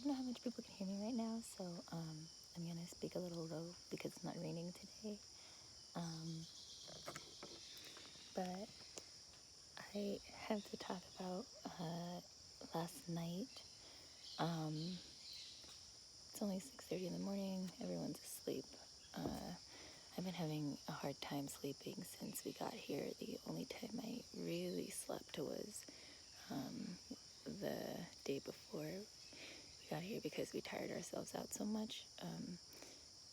know how much people can hear me right now, so I'm gonna speak a little low because it's not raining today. But I have to talk about last night. It's only 6:30 in the morning. Everyone's asleep. I've been having a hard time sleeping since we got here. The only time I really slept was the day before we got here because we tired ourselves out so much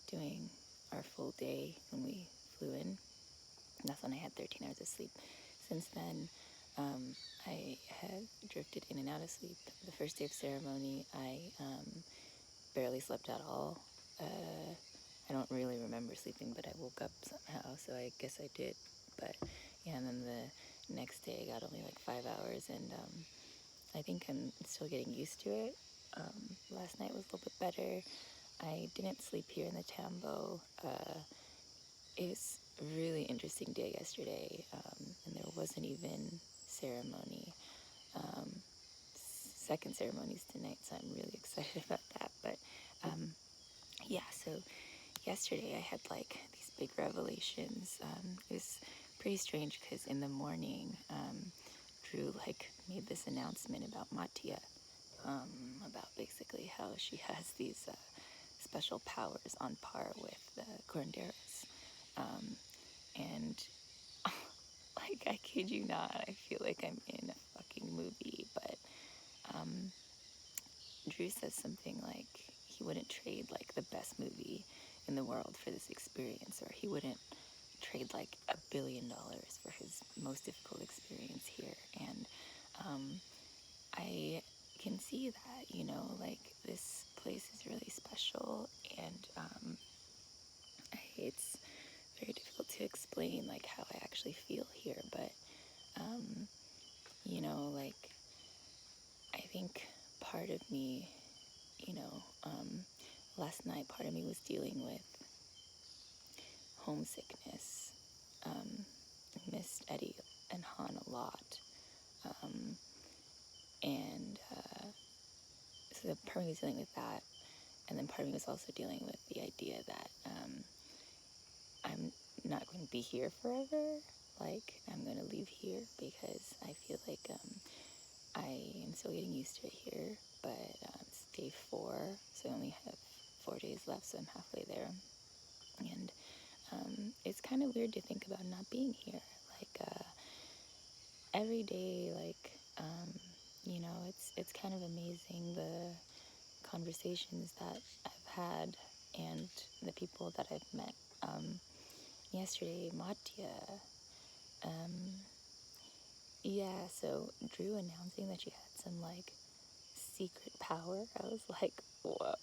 doing our full day when we flew in. And that's when I had 13 hours of sleep. Since then, I have drifted in and out of sleep. The first day of ceremony, I barely slept at all. I don't really remember sleeping, but I woke up somehow, so I guess I did. But yeah, and then the next day I got only like 5 hours, and I think I'm still getting used to it. Last night was a little bit better. I didn't sleep here in the Tambo. It was a really interesting day yesterday, and there wasn't even ceremony. Second ceremony's tonight, so I'm really excited about that. But yeah, so yesterday I had like these big revelations. It was pretty strange because in the morning, Drew like made this announcement about Matia, about basically how she has these special powers on par with the curanderos. And like, I kid you not, I feel like I'm in a fucking movie. But Drew says something like he wouldn't trade like the best movie in the world for this experience, or he wouldn't trade like $1 billion for his most difficult experience here. And I can see that, you know, like this place is really special, and it's very difficult to explain like how I actually feel here. But you know, like, I think part of me, you know, last night part of me was dealing with homesickness. I missed Eddie and Han a lot. And so the part of me was dealing with that. And then part of me was also dealing with the idea that I'm not going to be here forever. Like, I'm going to leave here because I feel like I am still getting used to it here. But it's day 4, so I only have 4 days left, so I'm halfway there. And it's kind of weird to think about not being here. Like, every day, like, you know, it's kind of amazing the conversations that I've had and the people that I've met. Yesterday, Matya, yeah, so Drew announcing that she had some like secret power. I was like, whoa,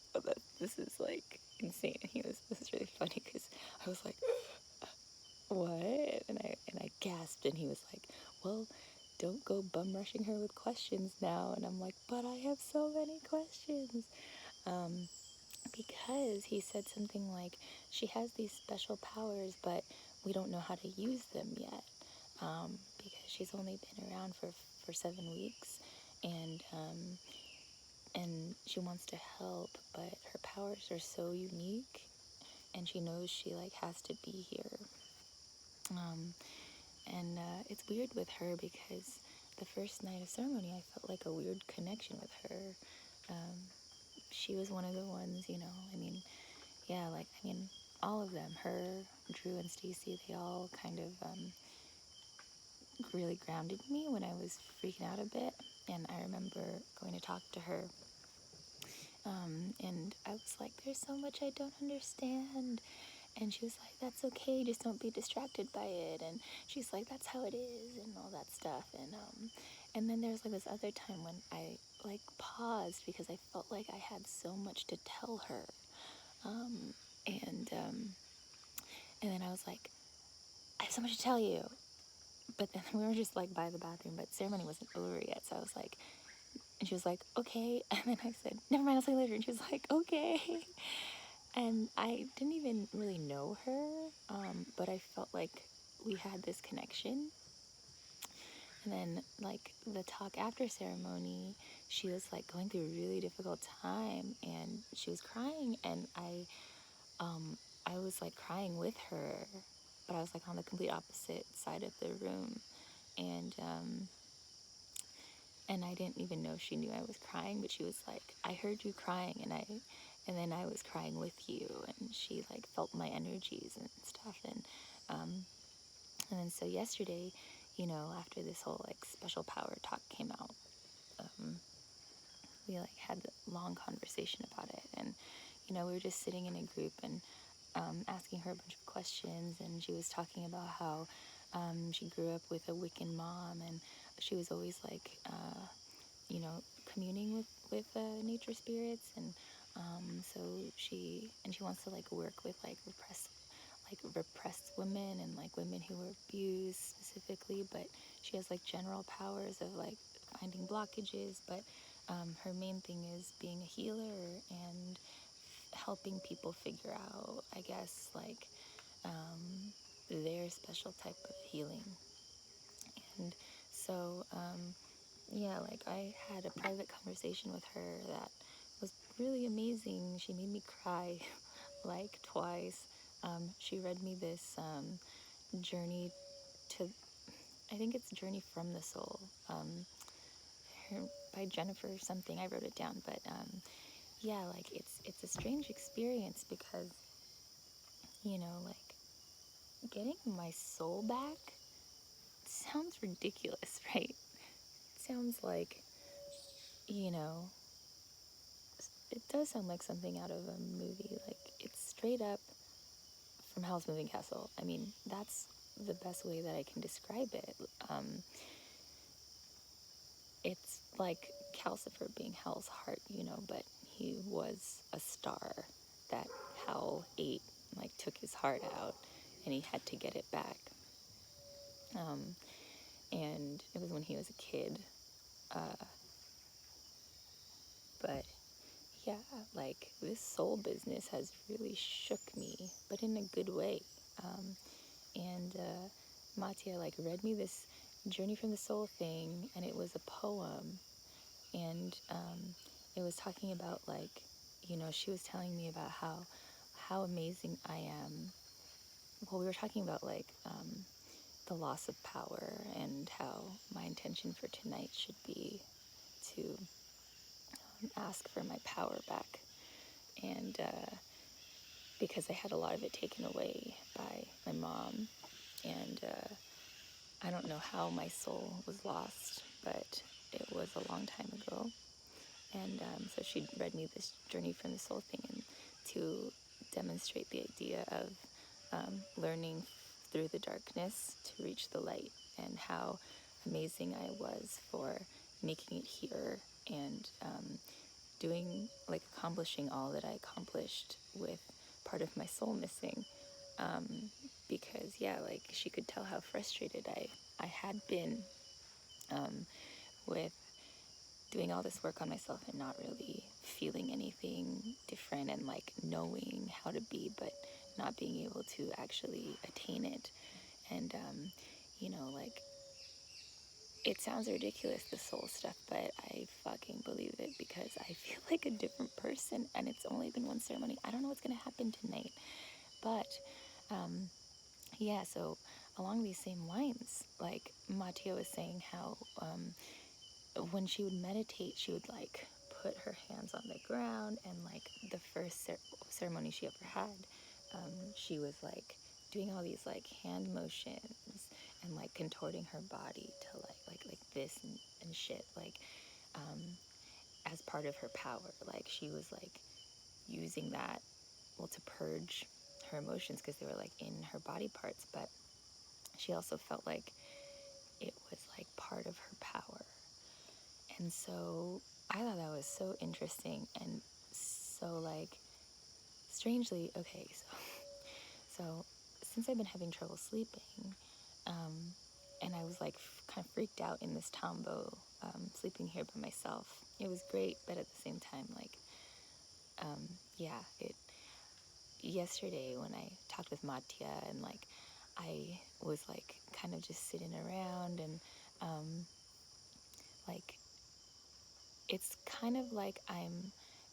this is like insane. This is really funny because I was like, what? And I gasped, and he was like, well, don't go bum rushing her with questions now. And I'm like, but I have so many questions. Because he said something like, she has these special powers, but we don't know how to use them yet. Because she's only been around for 7 weeks, and she wants to help, but her powers are so unique, and she knows she like has to be here. And it's weird with her because the first night of ceremony, I felt like a weird connection with her. She was one of the ones, you know, I mean, yeah, like, I mean, all of them, her, Drew, and Stacy, they all kind of really grounded me when I was freaking out a bit. And I remember going to talk to her, and I was like, there's so much I don't understand. And she was like, that's okay, just don't be distracted by it. And she's like, that's how it is, and all that stuff. And then there was like this other time when I like paused because I felt like I had so much to tell her. And then I was like, I have so much to tell you. But then we were just like by the bathroom, but ceremony wasn't over yet. So I was like, and she was like, okay. And then I said, never mind, I'll see you later. And she was like, okay. And I didn't even really know her, but I felt like we had this connection. And then, like, the talk after ceremony, she was like going through a really difficult time, and she was crying, and I was like crying with her, but I was like on the complete opposite side of the room, and and I didn't even know she knew I was crying, but she was like, I heard you crying, and then I was crying with you, and she like felt my energies and stuff, and then so yesterday, after this whole like special power talk came out, we like had a long conversation about it, and we were just sitting in a group and asking her a bunch of questions, and she was talking about how she grew up with a Wiccan mom, and she was always like communing with nature spirits, and so she wants to like work with like repressed women, and like women who were abused specifically, but she has like general powers of like finding blockages, but her main thing is being a healer and helping people figure out, I guess, like their special type of healing. And so yeah, like I had a private conversation with her that was really amazing. She made me cry like twice. She read me this journey to, I think it's Journey from the Soul, her, by Jennifer something. I wrote it down, but yeah, like it's a strange experience because like getting my soul back sounds ridiculous, right? It sounds like, you know, it does sound like something out of a movie. Like, it's straight up from Howl's Moving Castle. I mean, that's the best way that I can describe it. It's like Calcifer being Hal's heart, but he was a star that Hal ate, like took his heart out, and he had to get it back. And it was when he was a kid. But yeah, like this soul business has really shook me, but in a good way. And Mattia like read me this Journey from the Soul thing, and it was a poem, and it was talking about like, she was telling me about how amazing I am. Well, we were talking about like the loss of power, and how my intention for tonight should be to ask for my power back, and because I had a lot of it taken away by my mom, and I don't know how my soul was lost, but it was a long time ago. And so she read me this Journey from the Soul thing, and to demonstrate the idea of learning through the darkness to reach the light, and how amazing I was for making it here, and doing, like, accomplishing all that I accomplished with part of my soul missing. Because, yeah, like, she could tell how frustrated I had been with doing all this work on myself and not really feeling anything different, and like knowing how to be but not being able to actually attain it. And like, it sounds ridiculous, the soul stuff, but I fucking believe it, because I feel like a different person, and it's only been one ceremony. I don't know what's gonna happen tonight, but yeah, so along these same lines, like Mattia was saying how when she would meditate, she would like put her hands on the ground, and like the first ceremony she ever had, she was like doing all these like hand motions, and like contorting her body to like this, and shit, like as part of her power. Like, she was like using that, well, to purge her emotions, because they were like in her body parts, but she also felt like it was like part of her power. And so I thought that was so interesting, and so like strangely, okay, so since I've been having trouble sleeping, and I was like kind of freaked out in this tombo, sleeping here by myself. It was great, but at the same time, like, yeah, yesterday when I talked with Mattia, and like I was like kind of just sitting around, and like, it's kind of like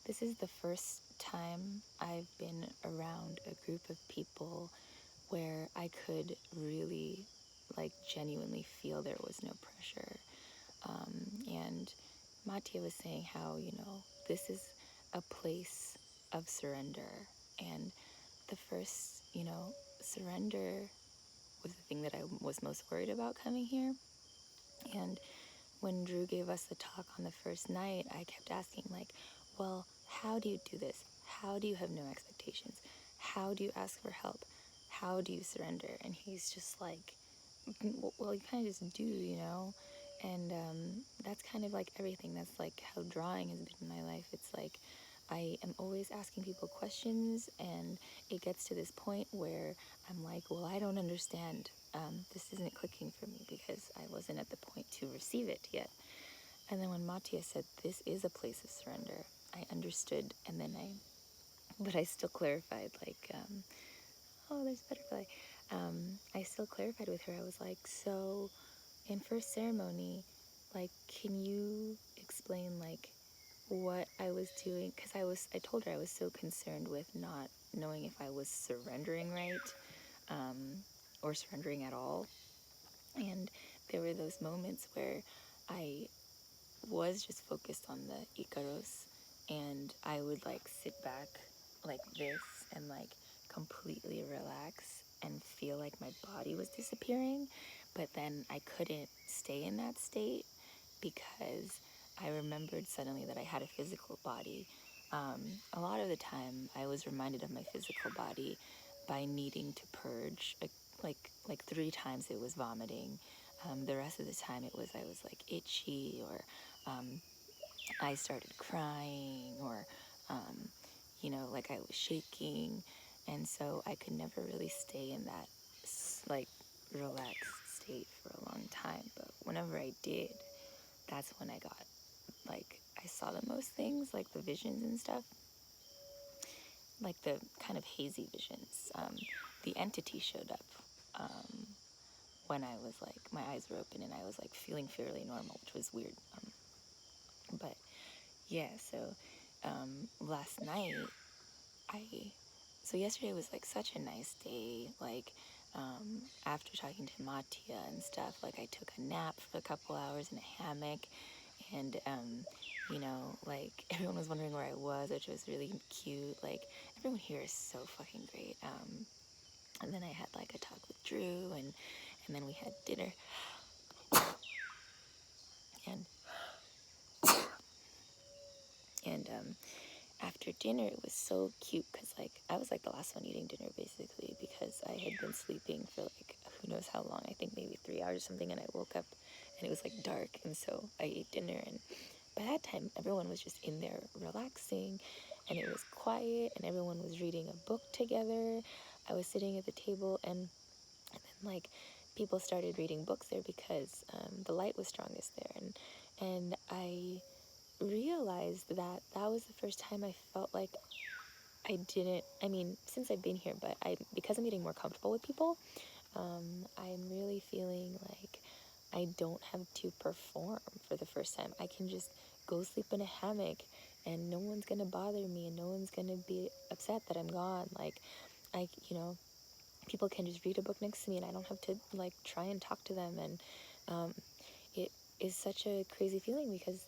this is the first time I've been around a group of people where I could really, like, genuinely feel there was no pressure. And Mattia was saying how, this is a place of surrender. And the first, surrender was the thing that I was most worried about coming here. And when Drew gave us the talk on the first night, I kept asking, like, well, how do you do this? How do you have no expectations? How do you ask for help? How do you surrender? And he's just like, well, you kind of just do, And that's kind of like everything. That's like how drawing has been in my life. It's like I am always asking people questions, and it gets to this point where I'm like, well, I don't understand. This isn't clicking for me because I wasn't at the point to receive it yet. And then when Mattia said, this is a place of surrender, I understood. And then but I still clarified, like, oh, there's a butterfly. I still clarified with her. I was like, so in first ceremony, like, can you explain, like, what I was doing? Because I told her I was so concerned with not knowing if I was surrendering right, or surrendering at all. And there were those moments where I was just focused on the Icaros, and I would, like, sit back like this and, like, completely relax and feel like my body was disappearing, but then I couldn't stay in that state because I remembered suddenly that I had a physical body. A lot of the time I was reminded of my physical body by needing to purge, like 3 times it was vomiting. The rest of the time I was like itchy, or I started crying, or like I was shaking. And so I could never really stay in that, like, relaxed state for a long time. But whenever I did, that's when I got, like, I saw the most things, like the visions and stuff, like the kind of hazy visions. The entity showed up when I was like, my eyes were open and I was like feeling fairly normal, which was weird. But yeah, so last night, so yesterday was like such a nice day. Like, after talking to Mattia and stuff, like I took a nap for a couple hours in a hammock, and like everyone was wondering where I was, which was really cute. Like, everyone here is so fucking great. And then I had like a talk with Drew, and then we had dinner, and and after dinner it was so cute because, like, I was like the last one eating dinner basically, because I had been sleeping for like who knows how long, I think maybe 3 hours or something, and I woke up and it was like dark, and so I ate dinner. And by that time everyone was just in there relaxing, and it was quiet, and everyone was reading a book together. I was sitting at the table, and then, like, people started reading books there because the light was strongest there, and I realized that that was the first time I felt like I mean, since I've been here, but because I'm getting more comfortable with people, I'm really feeling like I don't have to perform for the first time. I can just go sleep in a hammock, and no one's gonna bother me, and no one's gonna be upset that I'm gone. Like, people can just read a book next to me, and I don't have to, like, try and talk to them. And it is such a crazy feeling because,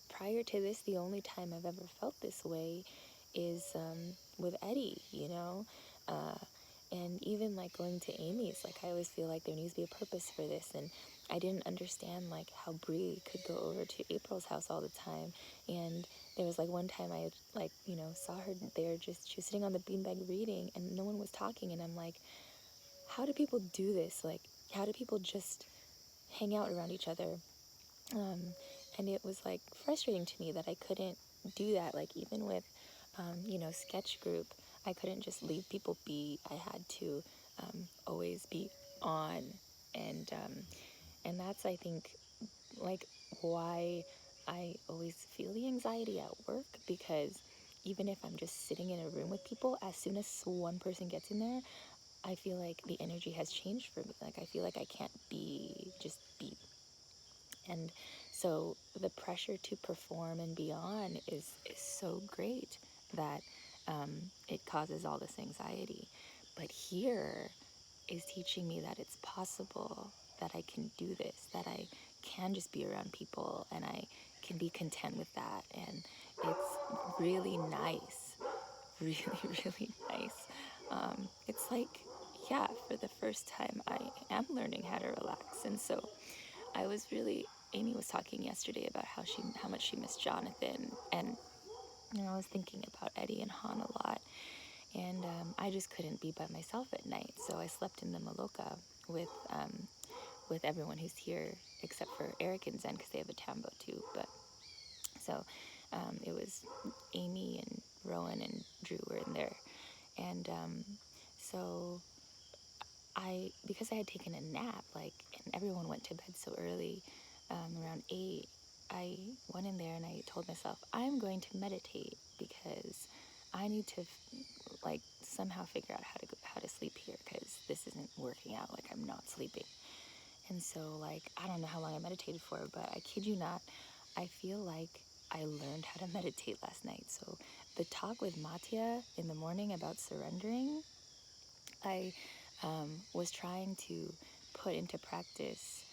prior to this, the only time I've ever felt this way is with Eddie, and even like going to Amy's, like, I always feel like there needs to be a purpose for this. And I didn't understand, like, how Bree could go over to April's house all the time. And there was like one time I, like, saw her there, she was sitting on the beanbag reading, and no one was talking. And I'm like, how do people do this? Like, how do people just hang out around each other? And it was like frustrating to me that I couldn't do that. Like, even with, sketch group, I couldn't just leave people be. I had to always be on. And that's, I think, like, why I always feel the anxiety at work, because even if I'm just sitting in a room with people, as soon as one person gets in there, I feel like the energy has changed for me. Like, I feel like I can't just be And so the pressure to perform and be on is so great that it causes all this anxiety. But here is teaching me that it's possible, that I can do this, that I can just be around people and I can be content with that. And it's really nice, really, really nice. It's like, yeah, for the first time, I am learning how to relax. And so I was really, Amy was talking yesterday about how much she missed Jonathan. And I was thinking about Eddie and Han a lot. And I just couldn't be by myself at night. So I slept in the Maloka with everyone who's here, except for Eric and Zen, because they have a tambo too. But so it was Amy and Rowan and Drew were in there. And so because I had taken a nap, like, and everyone went to bed so early, around 8, I went in there and I told myself, I'm going to meditate because I need to, like, somehow figure out how to sleep here, because this isn't working out, like, I'm not sleeping. And so, like, I don't know how long I meditated for, but I kid you not, I feel like I learned how to meditate last night. So the talk with Matya in the morning about surrendering, I was trying to put into practice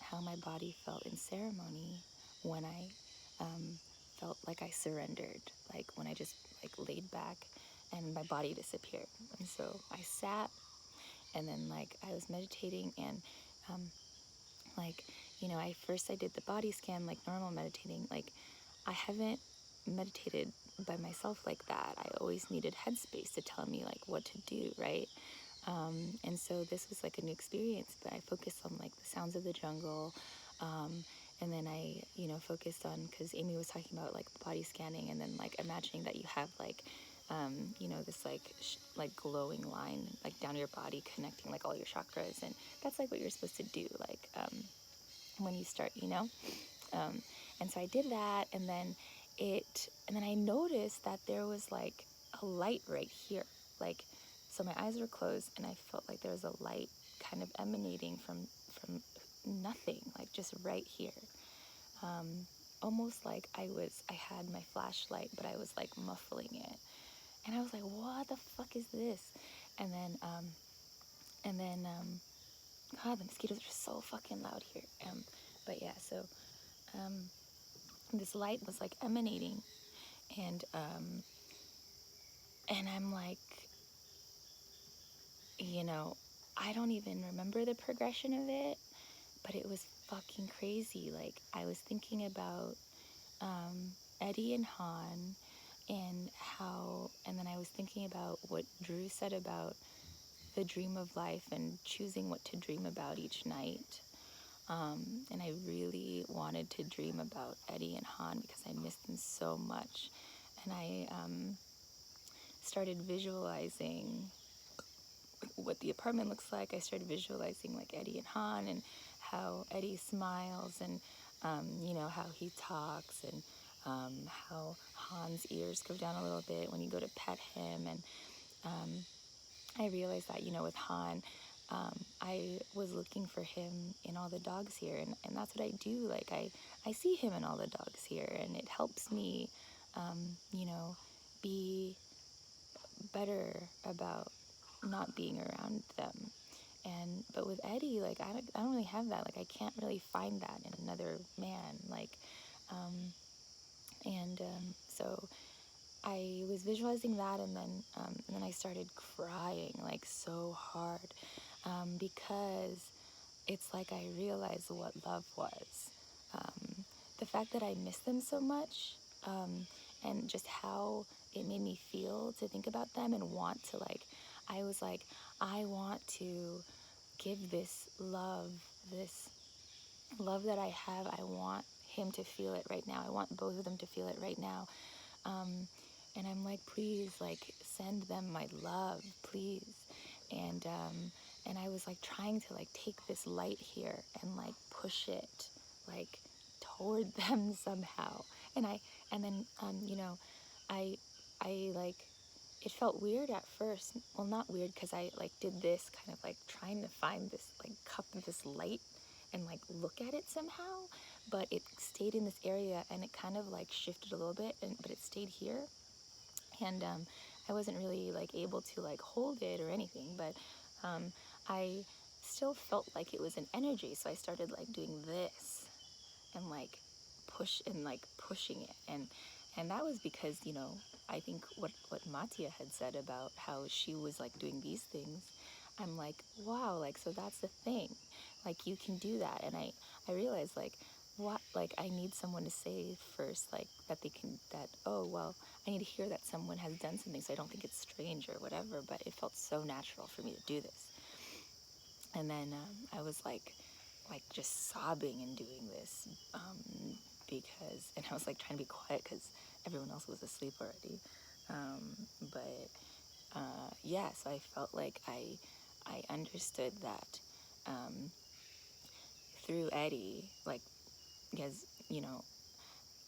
how my body felt in ceremony when I felt like I surrendered, like when I just like laid back and my body disappeared. And so I sat, and then like I was meditating, and um, like, you know, I did the body scan like normal meditating. Like, I haven't meditated by myself like that. I always needed headspace to tell me like what to do, right? And so this was like a new experience, but I focused on like the sounds of the jungle. And then I, you know, focused on, because Amy was talking about like body scanning, and then like imagining that you have like, you know, this like glowing line like down your body connecting like all your chakras. And that's like what you're supposed to do, like when you start, you know. And so I did that, and then I noticed that there was like a light right here, like, so my eyes were closed, and I felt like there was a light kind of emanating from nothing, like just right here. Almost like I had my flashlight, but I was like muffling it, and I was like, what the fuck is this? And then God, the mosquitoes are so fucking loud here. But yeah, so this light was like emanating, and I'm like, you know, I don't even remember the progression of it, but it was fucking crazy. Like, I was thinking about Eddie and Han, and then I was thinking about what Drew said about the dream of life and choosing what to dream about each night. And I really wanted to dream about Eddie and Han because I missed them so much. And I started visualizing what the apartment looks like. I started visualizing like Eddie and Han, and how Eddie smiles, and you know, how he talks, and how Han's ears go down a little bit when you go to pet him. And I realized that, you know, with Han, I was looking for him in all the dogs here, and that's what I do. Like, I see him in all the dogs here, and it helps me, you know, be better about not being around them. But with Eddie, like, I don't really have that. Like, I can't really find that in another man. Like, so I was visualizing that, and then I started crying like so hard, because it's like I realized what love was. The fact that I miss them so much, and just how it made me feel to think about them and want to, like, I was like, I want to give this love that I have. I want him to feel it right now. I want both of them to feel it right now. And I'm like, please, like, send them my love, please. And I was like trying to like take this light here and like push it like toward them somehow. And then you know, I like, it felt weird at first. Well, not weird, because I like did this kind of like trying to find this like cup of this light, and like look at it somehow, but it stayed in this area, and it kind of like shifted a little bit, but it stayed here. And I wasn't really like able to like hold it or anything, but I still felt like it was an energy, so I started like doing this and like pushing it, and that was because, you know, I think what Matia had said about how she was like doing these things, I'm like, wow, like, so that's the thing, like, you can do that. And I realized, like, what, like, I need someone to say first, like, that they can, that, oh, well, I need to hear that someone has done something, so I don't think it's strange or whatever, but it felt so natural for me to do this. And then I was like just sobbing and doing this, because, and I was like trying to be quiet because everyone else was asleep already. But yeah, so I felt like I understood that through Eddie, like, because, you know,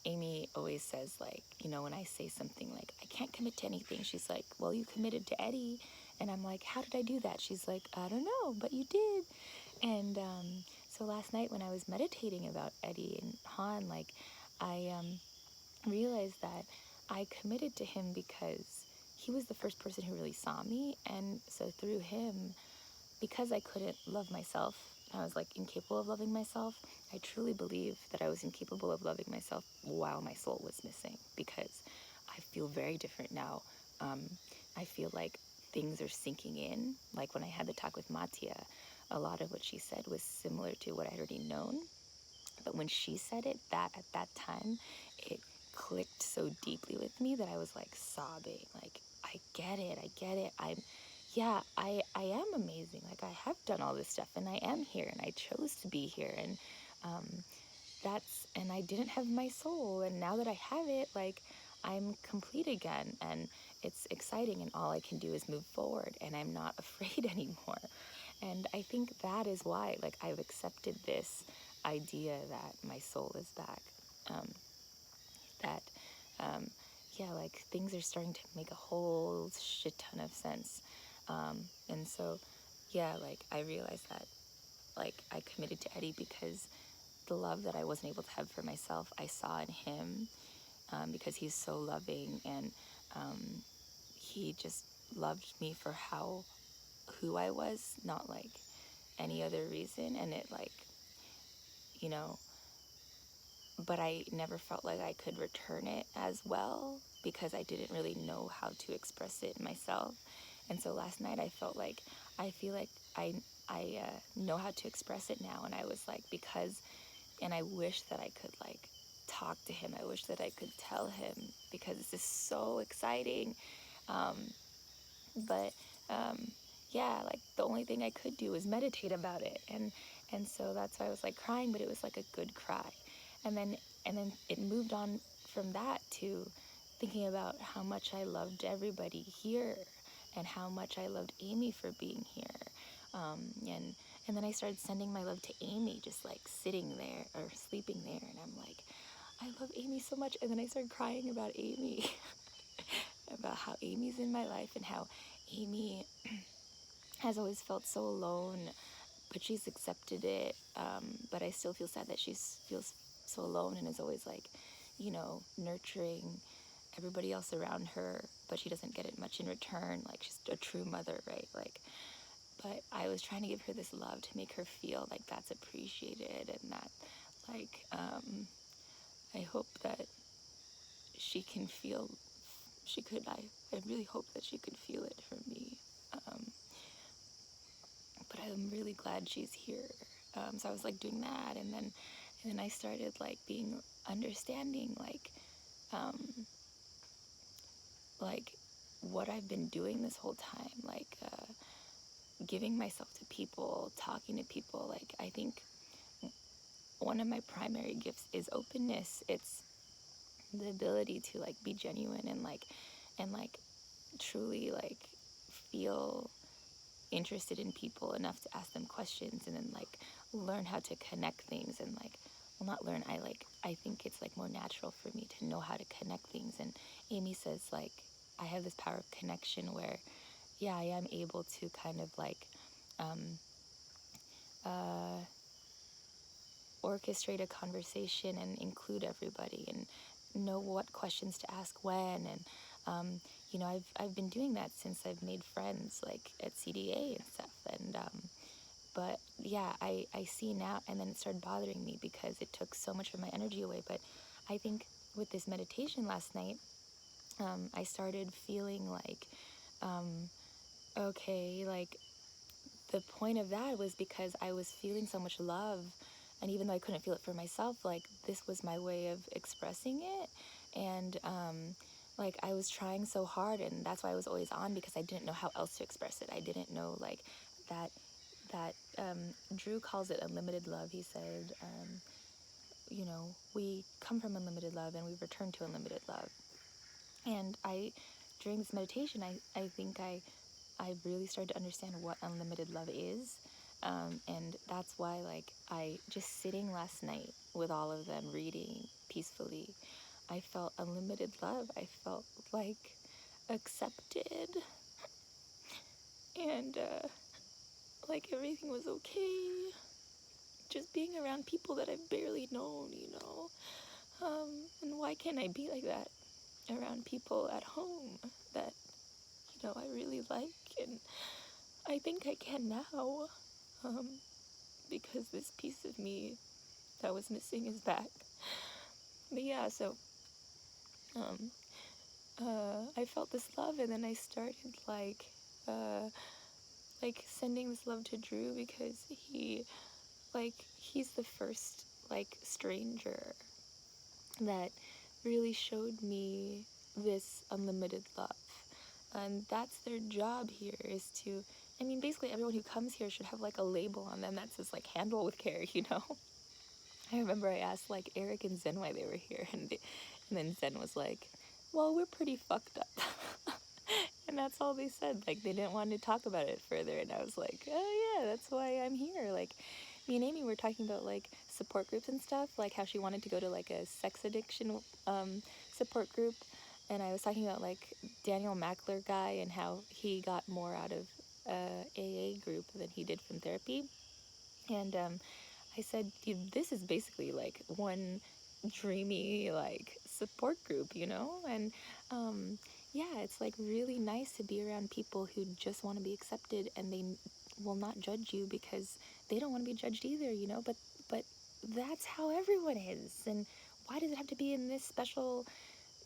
Amy always says, like, you know, when I say something like, I can't commit to anything, she's like, well, you committed to Eddie. And I'm like, how did I do that? She's like, I don't know, but you did. And so last night when I was meditating about Eddie and Han, like, I realized that I committed to him because he was the first person who really saw me. And so through him, because I couldn't love myself, I was like incapable of loving myself, I truly believe that I was incapable of loving myself while my soul was missing, because I feel very different now. I feel like things are sinking in. Like when I had the talk with Matia, a lot of what she said was similar to what I'd already known. But when she said it, that at that time, it clicked so deeply with me that I was like sobbing. Like, I get it. Yeah, I am amazing. Like, I have done all this stuff, and I am here, and I chose to be here. And and I didn't have my soul. And now that I have it, like, I'm complete again. And it's exciting, and all I can do is move forward, and I'm not afraid anymore. And I think that is why, like, I've accepted this idea that my soul is back. That, yeah, like, things are starting to make a whole shit ton of sense. And so, yeah, like, I realized that, like, I committed to Eddie because the love that I wasn't able to have for myself, I saw in him, because he's so loving, and he just loved me for who I was, not like any other reason. And it, like, you know, but I never felt like I could return it as well because I didn't really know how to express it myself. And so last night I felt like, I feel like I know how to express it now. And I was like, and I wish that I could, like, talk to him. I wish that I could tell him, because this is so exciting. But yeah, like, the only thing I could do was meditate about it. And so that's why I was like crying, but it was like a good cry. And then it moved on from that to thinking about how much I loved everybody here, and how much I loved Amy for being here. And then I started sending my love to Amy, just like sitting there or sleeping there. And I'm like, I love Amy so much. And then I started crying about Amy, about how Amy's in my life, and how Amy has always felt so alone, but she's accepted it. But I still feel sad that she feels so alone, and is always, like, you know, nurturing everybody else around her, but she doesn't get it much in return. Like, she's a true mother, right? Like, but I was trying to give her this love to make her feel like that's appreciated, and that, like, I hope that she can feel, I really hope that she could feel it from me. But I'm really glad she's here. So I was like doing that, and then I started, like, being understanding, like what I've been doing this whole time, like, giving myself to people, talking to people. Like, I think one of my primary gifts is openness. It's the ability to, like, be genuine, and truly, like, feel interested in people enough to ask them questions, and then, like, learn how to connect things. And, like, well, not learn, I think it's, like, more natural for me to know how to connect things. And Amy says, like, I have this power of connection where, yeah, I am able to kind of, like, orchestrate a conversation and include everybody and know what questions to ask when. And you know, I've been doing that since I've made friends like at CDA and stuff. And but yeah, I see now, and then it started bothering me because it took so much of my energy away. But I think with this meditation last night, I started feeling like, okay, like the point of that was because I was feeling so much love, and even though I couldn't feel it for myself, like this was my way of expressing it. And like I was trying so hard, and that's why I was always on, because I didn't know how else to express it. I didn't know like that Drew calls it unlimited love. He said, you know, we come from unlimited love and we return to unlimited love. And during this meditation, I think I really started to understand what unlimited love is. And that's why, like, I just sitting last night with all of them reading peacefully, I felt unlimited love. I felt like accepted, and like everything was okay. Just being around people that I've barely known, you know. And why can't I be like that around people at home that, you know, I really like? And I think I can now, because this piece of me that was missing is back. But yeah, so I felt this love, and then I started like sending this love to Drew, because he's the first like stranger that really showed me this unlimited love. And that's their job here, is to, I mean, basically everyone who comes here should have like a label on them that says like handle with care, you know. I remember I asked like Eric and Zen why they were here, and then Zen was like, well, we're pretty fucked up. And that's all they said. Like, they didn't want to talk about it further. And I was like, oh yeah, that's why I'm here. Like, me and Amy were talking about like support groups and stuff, like how she wanted to go to like a sex addiction support group. And I was talking about like Daniel Mackler guy and how he got more out of AA group than he did from therapy. And I said, dude, this is basically like one dreamy like support group, you know? And yeah, it's like really nice to be around people who just want to be accepted, and they will not judge you because they don't want to be judged either, you know? But that's how everyone is. And why does it have to be in this special,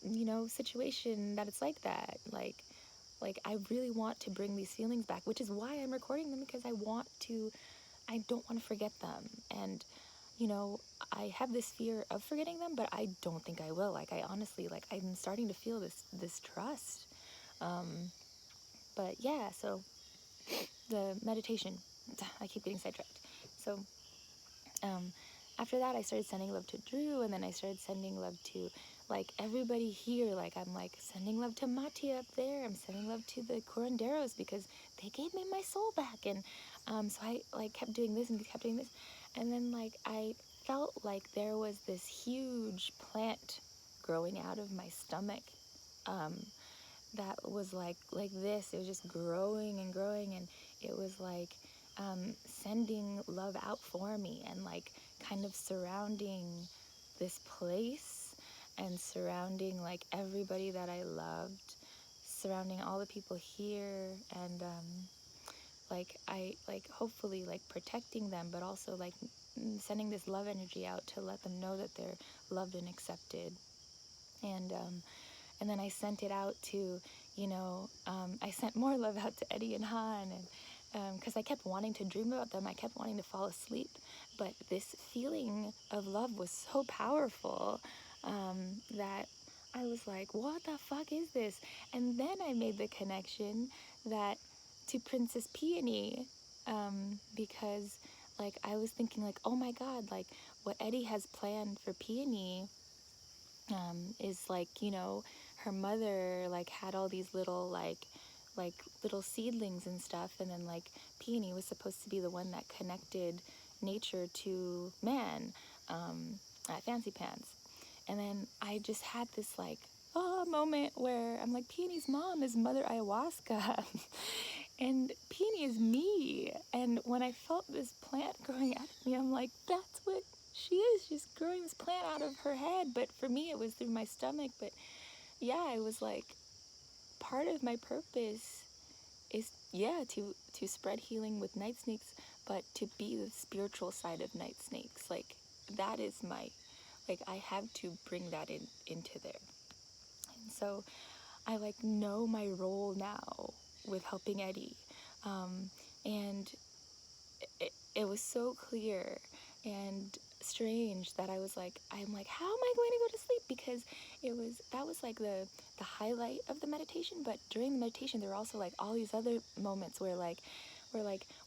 you know, situation that it's like that? Like I really want to bring these feelings back, which is why I'm recording them, because I don't want to forget them. And, you know, I have this fear of forgetting them, but I don't think I will. Like, I honestly, like, I'm starting to feel this trust. But yeah, so the meditation, I keep getting sidetracked. So, after that, I started sending love to Drew, and then I started sending love to, like, everybody here. Like, I'm, like, sending love to Mati up there. I'm sending love to the curanderos, because they gave me my soul back. And so I, like, kept doing this and kept doing this. And then, like, I felt like there was this huge plant growing out of my stomach, that was like this. It was just growing and growing, and it was like sending love out for me, and like kind of surrounding this place, and surrounding like everybody that I loved, surrounding all the people here, and like I like hopefully like protecting them, but also like sending this love energy out to let them know that they're loved and accepted. And then I sent it out to, you know, I sent more love out to Eddie and Han, and because I kept wanting to dream about them, I kept wanting to fall asleep, but this feeling of love was so powerful that I was like, what the fuck is this? And then I made the connection that to Princess Peony, because like I was thinking like, oh my God, like what Eddie has planned for Peony is like, you know, her mother like had all these little like little seedlings and stuff, and then like Peony was supposed to be the one that connected nature to man, at Fancy Pants. And then I just had this like moment where I'm like, Peony's mom is Mother Ayahuasca. And Peony is me. And when I felt this plant growing out of me, I'm like, that's what she's growing this plant out of her head. But for me, it was through my stomach. But yeah, it was like part of my purpose is, yeah, to spread healing with night snakes, but to be the spiritual side of night snakes. Like, that is my, like, I have to bring that into there. And so I like know my role now with helping Eddie. And it was so clear and strange that I'm like, how am I going to go to sleep? Because that was like the highlight of the meditation. But during the meditation, there were also like all these other moments where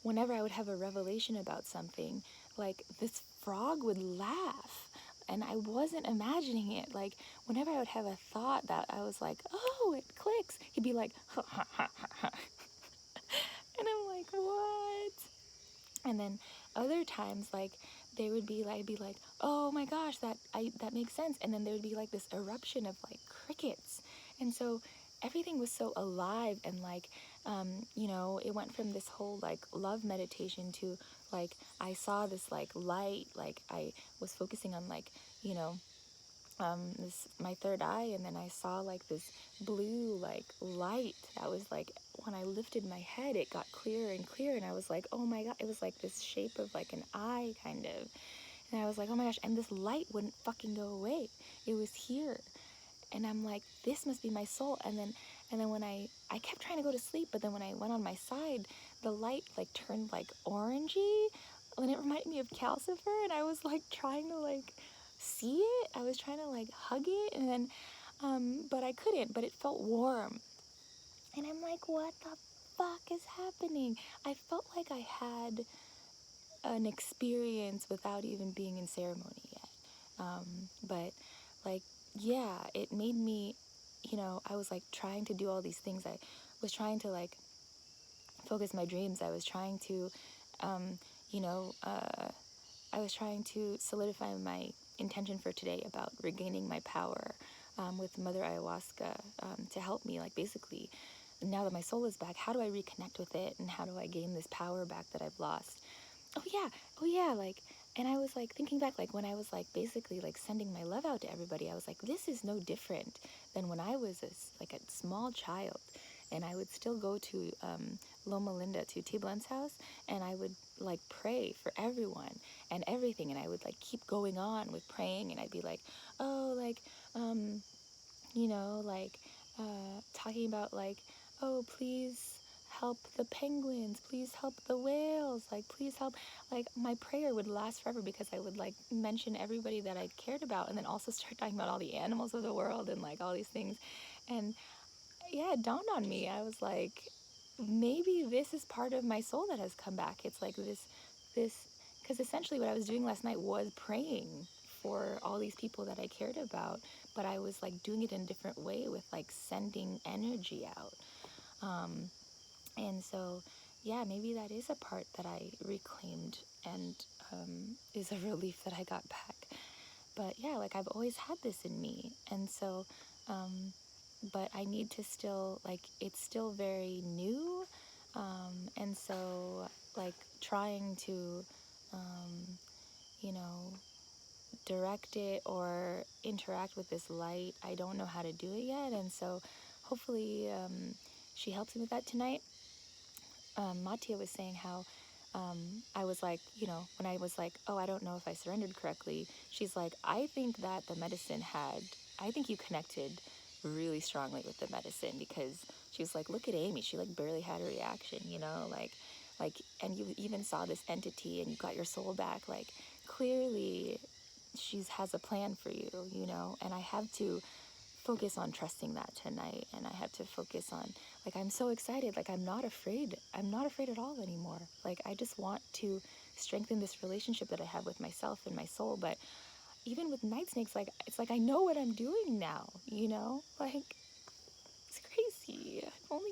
whenever I would have a revelation about something, like this frog would laugh. And I wasn't imagining it. Like, whenever I would have a thought that I was like, oh, it clicks, he'd be like, ha, ha, ha, ha, ha. And I'm like, what? And then other times, like, they would be like, I'd be like, oh my gosh, that makes sense. And then there would be like this eruption of like crickets. And so everything was so alive, and like, it went from this whole like love meditation to like, I saw this like light, like I was focusing on like, this my third eye, and then I saw like this blue like light that was like, when I lifted my head, it got clearer and clearer, and I was like, oh my god, it was like this shape of like an eye kind of, and I was like, oh my gosh, and this light wouldn't fucking go away. It was here, and I'm like, this must be my soul. And then when I kept trying to go to sleep, but then when I went on my side, the light like turned like orangey, and it reminded me of Calcifer, and I was like trying to like see it. I was trying to like hug it, and then but I couldn't, but it felt warm. And I'm like, what the fuck is happening? I felt like I had an experience without even being in ceremony yet. But like, yeah, it made me, I was like trying to do all these things. I was trying to like focus my dreams. I was trying to, um, you know, uh, I was trying to solidify my intention for today about regaining my power with Mother Ayahuasca to help me, like, basically, now that my soul is back, how do I reconnect with it, and how do I gain this power back that I've lost? Oh yeah, like, and I was like thinking back, like when I was like basically like sending my love out to everybody, I was like, this is no different than when I was like a small child, and I would still go to Loma Linda, to T. Blunt's house, and I would like pray for everyone and everything, and I would like keep going on with praying, and I'd be like, oh, like, like talking about like, oh, please help the penguins, please help the whales, like, please help. Like, my prayer would last forever because I would like mention everybody that I cared about, and then also start talking about all the animals of the world and like all these things. And yeah, it dawned on me. I was like, maybe this is part of my soul that has come back. It's like this, because essentially what I was doing last night was praying for all these people that I cared about, but I was like doing it in a different way with like sending energy out. And so, yeah, maybe that is a part that I reclaimed, and is a relief that I got back. But yeah, like, I've always had this in me. And so, but I need to still, like, it's still very new. And so, like, trying to, um, you know, direct it or interact with this light, I don't know how to do it yet. And so, hopefully, she helps me with that tonight. Matia was saying how I was like, when I was like, oh, I don't know if I surrendered correctly, she's like, I think that the medicine I think you connected really strongly with the medicine, because she was like, look at Amy, she like barely had a reaction, like, and you even saw this entity and you got your soul back, like, clearly she has a plan for you, and I have to focus on trusting that tonight, and I have to focus on, like, I'm so excited, like, I'm not afraid at all anymore. Like, I just want to strengthen this relationship that I have with myself and my soul. But even with night snakes, like, it's like I know what I'm doing now, like, it's crazy. I've only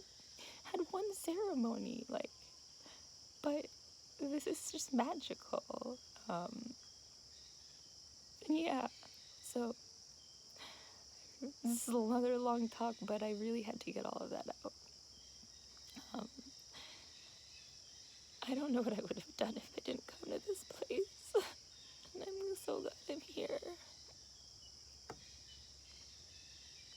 had one ceremony, like, but this is just magical. And yeah, so this is another long talk, but I really had to get all of that out. I don't know what I would have done if I didn't come to this place. And I'm so glad I'm here.